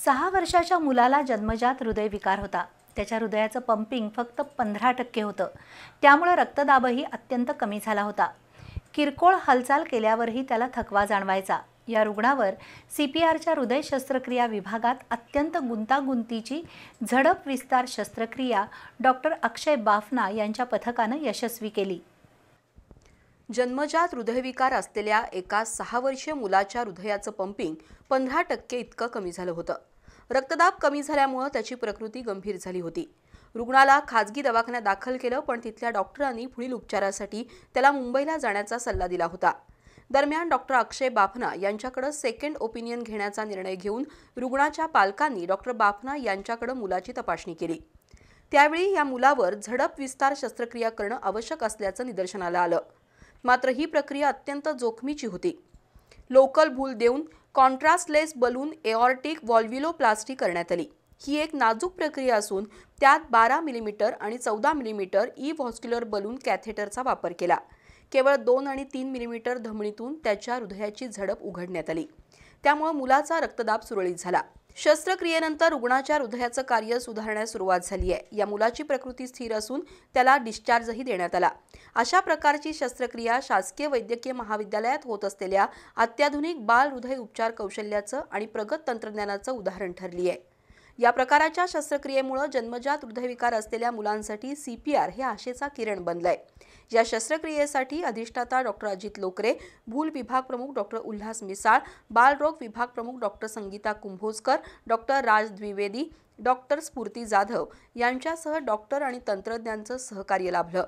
6 वर्षाच्या मुलाला जन्मजात हृदयविकार होता। त्याच्या हृदयाचं पंपिंग फक्त 15% होतं। त्यामुळे रक्तदाबही अत्यंत कमी झाला होता। किरकोळ हालचाल केल्यावरही त्याला थकवा जाणवायचा। या रुग्णावर CPRच्या हृदय शस्त्रक्रिया विभागात अत्यंत गुंतागुंतीची झडप विस्तार शस्त्रक्रिया डॉक्टर अक्षय बाफना यांच्या पथकाने यशस्वी केली। जन्मजात हृदयविकार असलेल्या एका 6 वर्षीय मुलाच्या हृदयाचं पंपिंग 15% इतकं कमी झालं होतं। रक्तदाब कमी झाल्यामुळे त्याची प्रकृती गंभीर झाली होती। रुग्णाला खाजगी दवाखान्यात दाखल केलं, पण तिथल्या डॉक्टरांनी पुढील उपचारासाठी त्याला मुंबईला जाण्याचा सल्ला दिला होता। दरम्यान डॉक्टर अक्षय बाफना यांच्याकडे सेकंड ओपिनियन घेण्याचा निर्णय घेऊन रुग्णाच्या पालकांनी डॉक्टर बाफना यांच्याकडे मुलाची तपासणी केली। त्यावेळी या मुलावर झडप विस्तार शस्त्रक्रिया करणं आवश्यक असल्याचं निदर्शनाला आलं। मात्र ही प्रक्रिया अत्यंत जोखमीची होती। लोकल भूल देऊन कॉन्ट्रास्टलेस बलून एऑर्टिक व्हॉल्व्युलोप्लास्टी करण्यात आली। ही एक नाजूक प्रक्रिया असून त्यात 12 मिलीमीटर आणि 14 मिलीमीटर ई-व्हॉस्क्युलर बलून कॅथेटरचा वापर केला। केवळ 2 आणि 3 मिलीमीटर धमनीतून त्याच्या हृदयाची झडप उघडण्यात आली। त्यामुळे मुलाचा रक्तदाब सुरळीत झाला। शस्त्रक्रियेनंतर रुग्णाच्या हृदयाचं कार्य सुधारण्यास सुरुवात झाली आहे। या मुलाची प्रकृती स्थिर असून त्याला डिस्चार्जही देण्यात आला। अशा प्रकारची शस्त्रक्रिया शासकीय वैद्यकीय महाविद्यालयात होत असलेल्या अत्याधुनिक बाल हृदय उपचार कौशल्याचं आणि प्रगत तंत्रज्ञानाचं उदाहरण ठरली आहे। या प्रकारच्या शस्त्रक्रियेमुळे जन्मजात हृदयविकार असलेल्या मुलांसाठी CPR हे आशेचा किरण बनलाय। या शस्त्रक्रियेसाठी अधिष्ठाता डॉक्टर अजित लोकरे, भूल विभाग प्रमुख डॉक्टर उल्हास मिसाळ, बालरोग विभाग प्रमुख डॉक्टर संगीता कुंभोजकर, डॉक्टर राज द्विवेदी, डॉक्टर स्फूर्ती जाधव यांच्यासह डॉक्टर आणि तंत्रज्ञांचं सहकार्य लाभलं।